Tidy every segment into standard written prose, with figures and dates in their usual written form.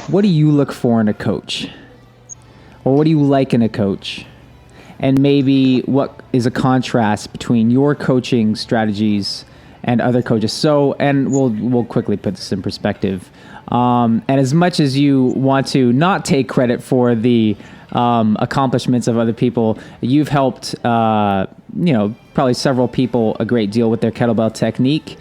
what do you look for in a coach? Or what do you like in a coach? And maybe what is a contrast between your coaching strategies and other coaches? So, and we'll quickly put this in perspective. And as much as you want to not take credit for the accomplishments of other people, you've helped, probably several people a great deal with their kettlebell technique.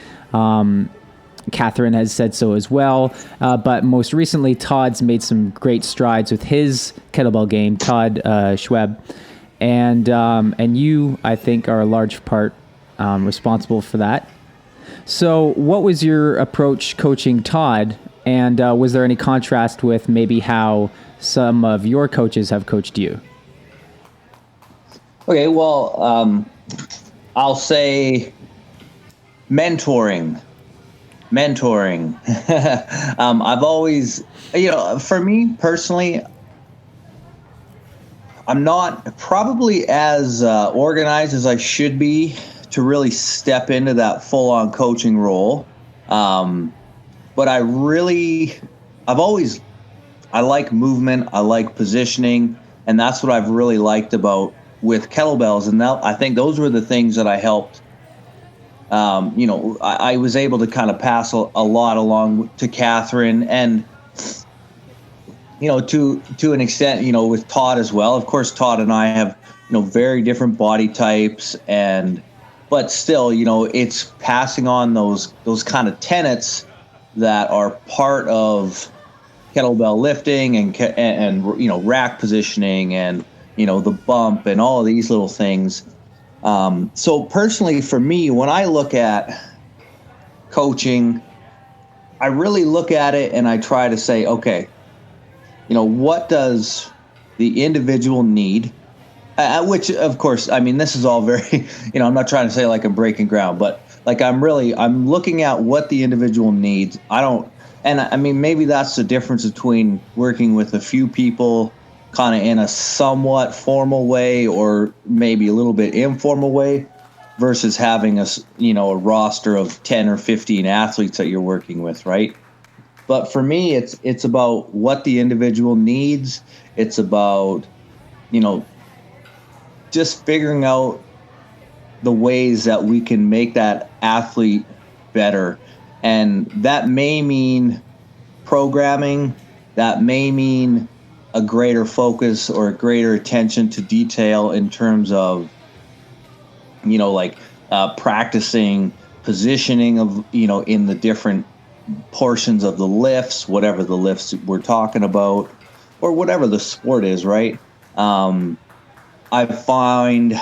Catherine has said so as well. But most recently, Todd's made some great strides with his kettlebell game, Todd Schweb. And you, I think, are a large part responsible for that. So what was your approach coaching Todd? And was there any contrast with maybe how some of your coaches have coached you? Okay, well, I'll say mentoring. I've always, for me personally, I'm not probably as organized as I should be to really step into that full-on coaching role. But I like movement, I like positioning, and that's what I've really liked about with kettlebells. And I think those were the things that I helped. I was able to kind of pass a lot along to Catherine, and to an extent, with Todd as well. Of course, Todd and I have very different body types, but still, it's passing on those kind of tenets that are part of kettlebell lifting and rack positioning and the bump and all of these little things. So personally, for me, when I look at coaching, I really look at it and I try to say, okay, what does the individual need? Which, of course, I mean, this is all very, I'm not trying to say like I'm breaking ground, but like I'm looking at what the individual needs. Maybe that's the difference between working with a few people kind of in a somewhat formal way or maybe a little bit informal way versus having a roster of 10 or 15 athletes that you're working with, right? But for me, it's about what the individual needs. It's about, just figuring out the ways that we can make that athlete better. And that may mean programming, that may mean a greater focus or a greater attention to detail in terms of, practicing positioning of, in the different portions of the lifts, whatever the lifts we're talking about, or whatever the sport is, right? I find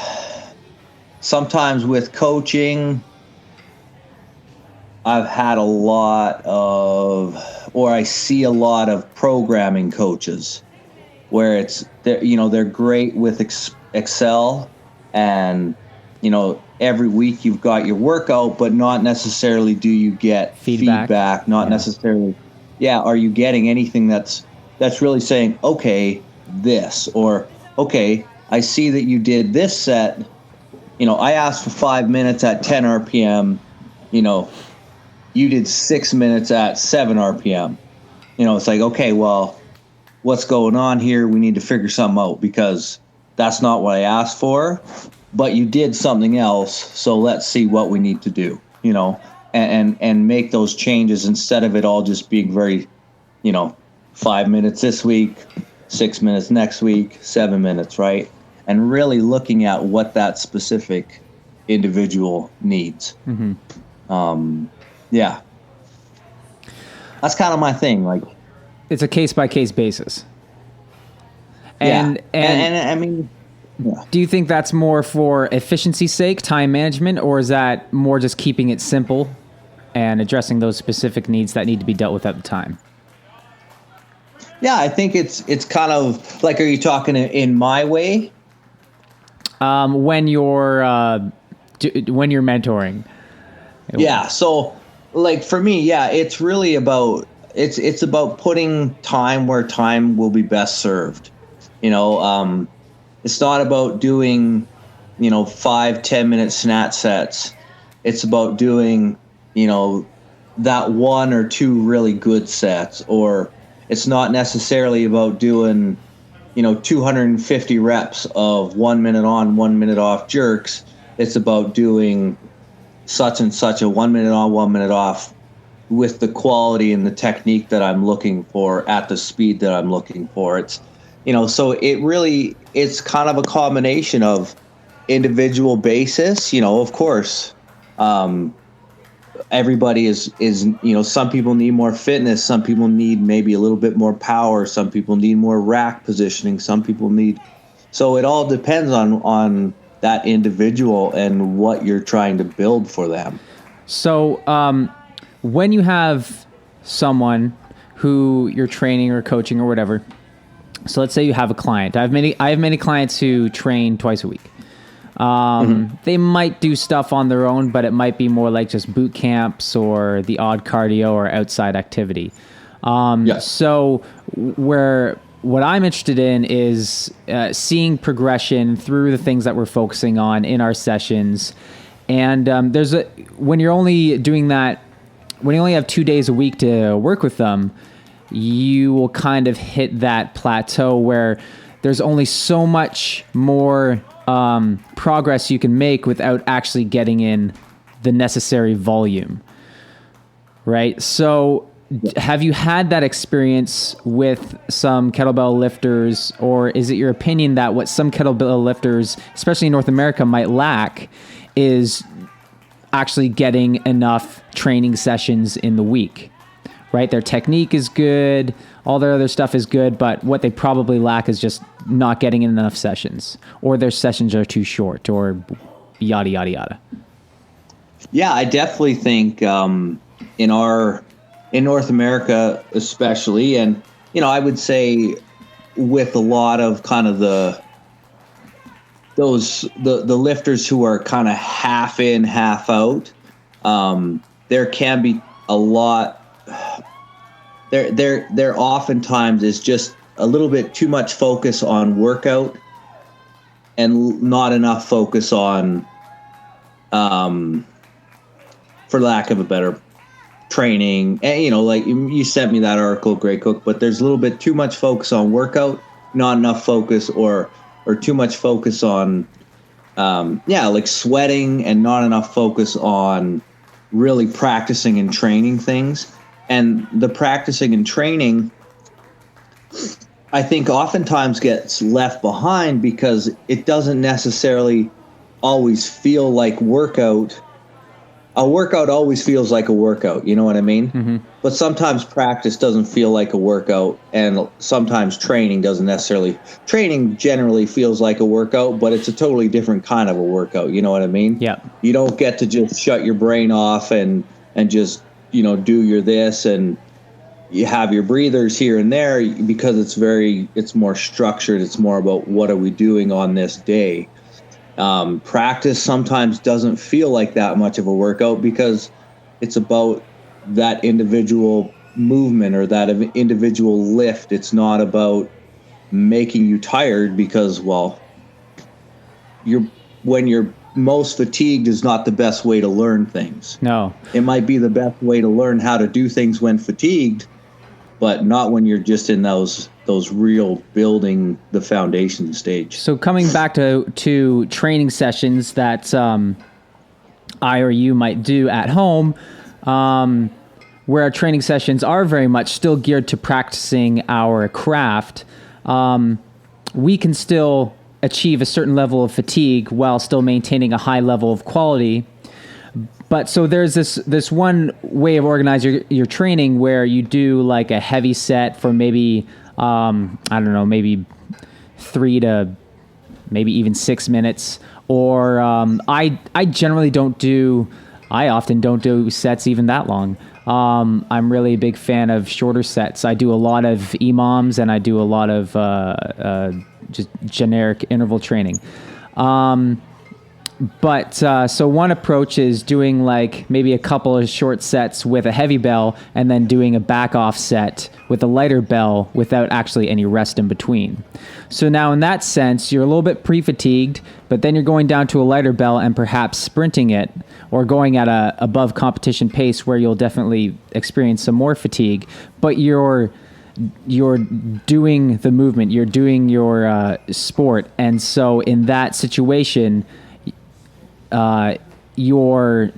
sometimes with coaching, I've had I see a lot of programming coaches where they're great with Excel and, every week you've got your workout, but not necessarily do you get feedback, not necessarily. Yeah. Are you getting anything that's really saying, okay, this, or, okay, I see that you did this set. I asked for 5 minutes at 10 RPM. You did 6 minutes at 7 RPM. It's like, okay, well, what's going on here? We need to figure something out because that's not what I asked for, but you did something else. So let's see what we need to do, and make those changes instead of it all just being very, 5 minutes this week, 6 minutes next week, 7 minutes, right? And really looking at what that specific individual needs. Mm-hmm. Yeah. That's kind of my thing. Like, it's a case-by-case basis. And I mean, yeah. Do you think that's more for efficiency's sake, time management, or is that more just keeping it simple and addressing those specific needs that need to be dealt with at the time? Yeah, I think it's kind of like, are you talking in my way? When you're mentoring. Yeah. So like for me, yeah, it's really about, it's about putting time where time will be best served. It's not about doing, 5-10 minute snatch sets. It's about doing, that 1 or 2 really good sets, or it's not necessarily about doing, 250 reps of 1 minute on, 1 minute off jerks. It's about doing such and such a 1 minute on, 1 minute off with the quality and the technique that I'm looking for at the speed that I'm looking for. It's, so it's kind of a combination of individual basis. Of course, everybody is, some people need more fitness. Some people need maybe a little bit more power. Some people need more rack positioning. Some people need, so it all depends on that individual and what you're trying to build for them. So, when you have someone who you're training or coaching or whatever, so let's say you have a client. I have many clients who train twice a week. They might do stuff on their own, but it might be more like just boot camps or the odd cardio or outside activity. Yes. So what I'm interested in is seeing progression through the things that we're focusing on in our sessions. And when you're only doing that, when you only have 2 days a week to work with them, you will kind of hit that plateau where there's only so much more progress you can make without actually getting in the necessary volume, right? So have you had that experience with some kettlebell lifters, or is it your opinion that what some kettlebell lifters, especially in North America, might lack is actually getting enough training sessions in the week, right? Their technique is good, all their other stuff is good, but what they probably lack is just not getting in enough sessions, or their sessions are too short, or yada, yada, yada. Yeah, I definitely think in North America especially, and, I would say with a lot of kind of the lifters who are kind of half in, half out, there can be a lot. There oftentimes is just a little bit too much focus on workout and not enough focus on, for lack of a better, training. And, like you sent me that article, Grey Cook, but there's a little bit too much focus on workout, not enough focus or too much focus on, like sweating, and not enough focus on really practicing and training things. And the practicing and training, I think, oftentimes gets left behind because it doesn't necessarily always feel like workout. A workout always feels like a workout, you know what I mean? Mm-hmm. But sometimes practice doesn't feel like a workout, and sometimes training doesn't necessarily. Training generally feels like a workout, but it's a totally different kind of a workout, you know what I mean? Yeah. You don't get to just shut your brain off and just, do your this, and you have your breathers here and there, because it's more structured. It's more about what are we doing on this day. Practice sometimes doesn't feel like that much of a workout because it's about that individual movement or that individual lift. It's not about making you tired because, when you're most fatigued is not the best way to learn things. No. It might be the best way to learn how to do things when fatigued, but not when you're just in those real building the foundation stage. So coming back to training sessions that I or you might do at home, where our training sessions are very much still geared to practicing our craft, we can still achieve a certain level of fatigue while still maintaining a high level of quality. But so there's this one way of organizing your training where you do like a heavy set for maybe, maybe 3 to maybe even 6 minutes. Or I often don't do sets even that long. I'm really a big fan of shorter sets. I do a lot of EMOMs, and I do a lot of just generic interval training. But so one approach is doing like maybe a couple of short sets with a heavy bell, and then doing a back off set with a lighter bell without actually any rest in between. So now in that sense, you're a little bit pre-fatigued, but then you're going down to a lighter bell and perhaps sprinting it, or going at a above competition pace where you'll definitely experience some more fatigue, but you're you're doing the movement, you're doing your sport, and so in that situation, you're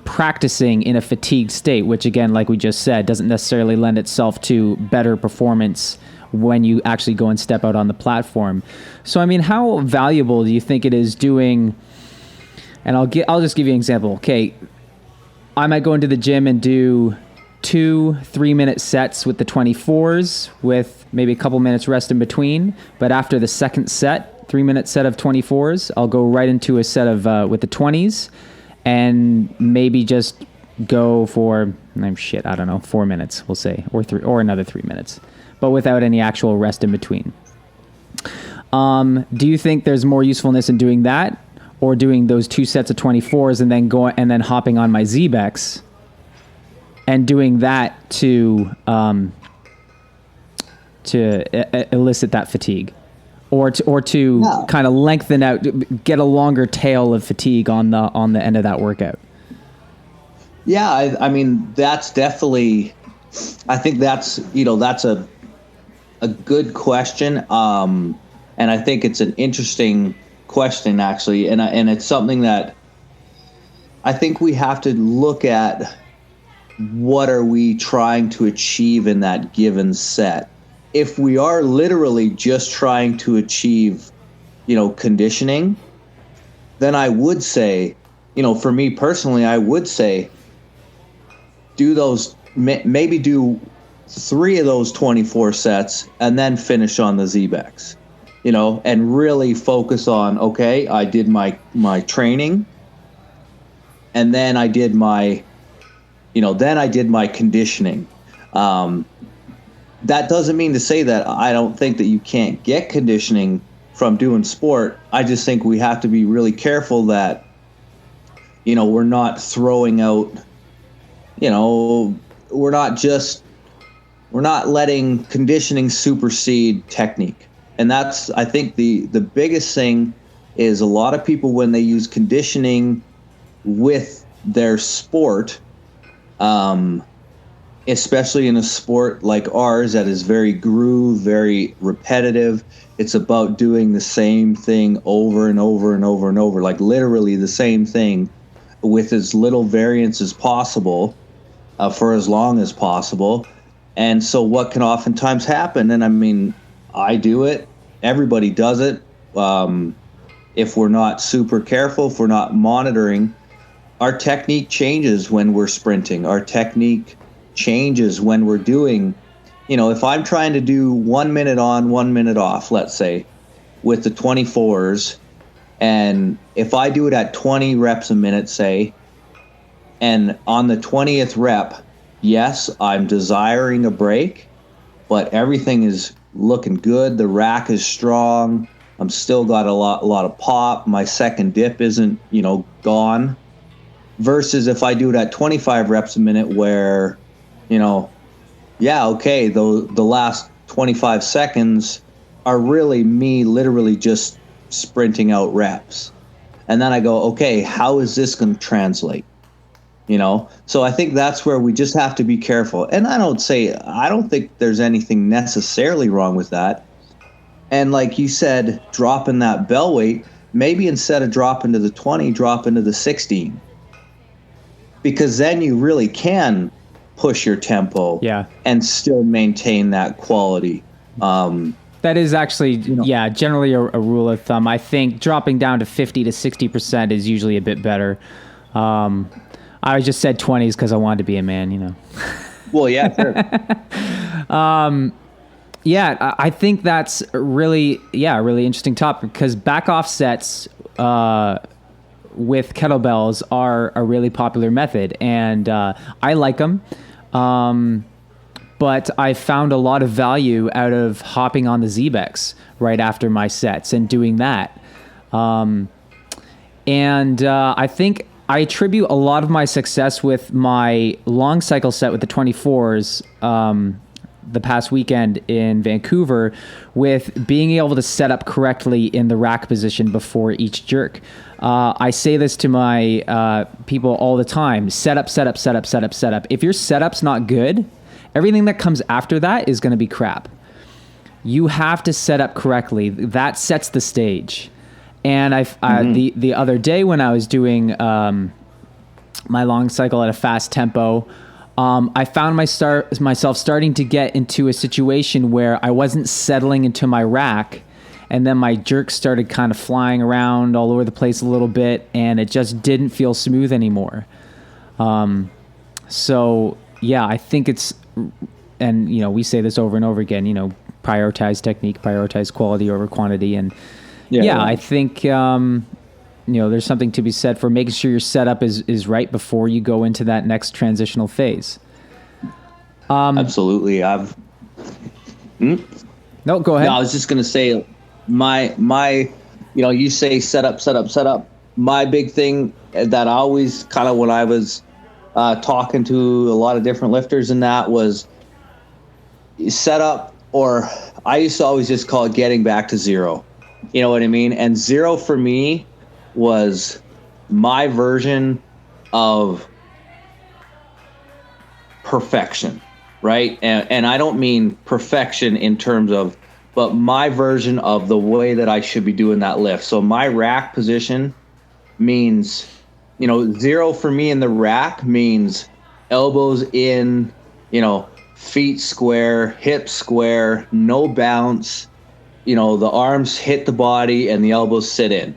practicing in a fatigued state, which again, like we just said, doesn't necessarily lend itself to better performance when you actually go and step out on the platform. So, I mean, how valuable do you think it is doing? And I'll just give you an example. Okay, I might go into the gym and do 2 3-minute sets with the 24s with maybe a couple minutes rest in between. But after the second set, 3-minute set of 24s, I'll go right into a set of with the 20s, and maybe just go for 4 minutes, we'll say, or another 3 minutes, but without any actual rest in between. Do you think there's more usefulness in doing that, or doing those 2 sets of 24s and then hopping on my Z-Bex and doing that to elicit that fatigue, or to kind of lengthen out, get a longer tail of fatigue on the end of that workout? Yeah, I mean, that's definitely, I think that's a good question. And I think it's an interesting question, actually. And it's something that I think we have to look at. What are we trying to achieve in that given set? If we are literally just trying to achieve, conditioning, then I would say, for me personally, I would say maybe do 3 of those 24 sets and then finish on the Z-Bex, and really focus on, okay, I did my training, and then I did my conditioning. That doesn't mean to say that I don't think that you can't get conditioning from doing sport. I just think we have to be really careful that, we're not throwing out, we're not letting conditioning supersede technique. And that's, I think the biggest thing is a lot of people, when they use conditioning with their sport, especially in a sport like ours that is very very repetitive. It's about doing the same thing over and over and over and over, like literally the same thing with as little variance as possible, for as long as possible. And so what can oftentimes happen, and I mean, I do it, everybody does it, if we're not super careful, if we're not monitoring, our technique changes when we're sprinting. Our technique changes when we're doing, if I'm trying to do 1 minute on, 1 minute off, let's say, with the 24s, and if I do it at 20 reps a minute, say, and on the 20th rep, yes, I'm desiring a break, but everything is looking good. The rack is strong. I'm still got a lot of pop. My second dip isn't, gone. Versus if I do it at 25 reps a minute where, the last 25 seconds are really me literally just sprinting out reps. And then I go, okay, how is this going to translate? So I think that's where we just have to be careful. And I don't think there's anything necessarily wrong with that. And like you said, dropping that bell weight, maybe instead of dropping to the 20, drop into the 16. Because then you really can push your tempo and still maintain that quality. That is actually, generally a rule of thumb. I think dropping down to 50 to 60% is usually a bit better. I just said 20s because I wanted to be a man, Well, yeah, sure. I think that's a really interesting topic, because back off sets with kettlebells are a really popular method, and I like them. But I found a lot of value out of hopping on the Z-Bex right after my sets and doing that. I think I attribute a lot of my success with my long cycle set with the 24s the past weekend in Vancouver with being able to set up correctly in the rack position before each jerk. I say this to my people all the time: set up, set up, set up, set up, set up. If your setup's not good Everything that comes after that is going to be crap. You have to set up correctly. That sets the stage. And the other day when I was doing my long cycle at a fast tempo, I found myself starting to get into a situation where I wasn't settling into my rack, and then my jerks started kind of flying around all over the place a little bit, and it just didn't feel smooth anymore. So yeah, I think it's, and we say this over and over again, prioritize technique, prioritize quality over quantity. And I think, there's something to be said for making sure your setup is right before you go into that next transitional phase. Absolutely. No, go ahead. No, I was just going to say my, you say set up. My big thing that I always kind of, when I was talking to a lot of different lifters, and that was set up, or I used to always just call it getting back to zero. You know what I mean? And zero for me was my version of perfection, right? And I don't mean perfection in terms of, but my version of the way that I should be doing that lift. So my rack position means, zero for me in the rack means elbows in, feet square, hips square, no bounce, the arms hit the body and the elbows sit in,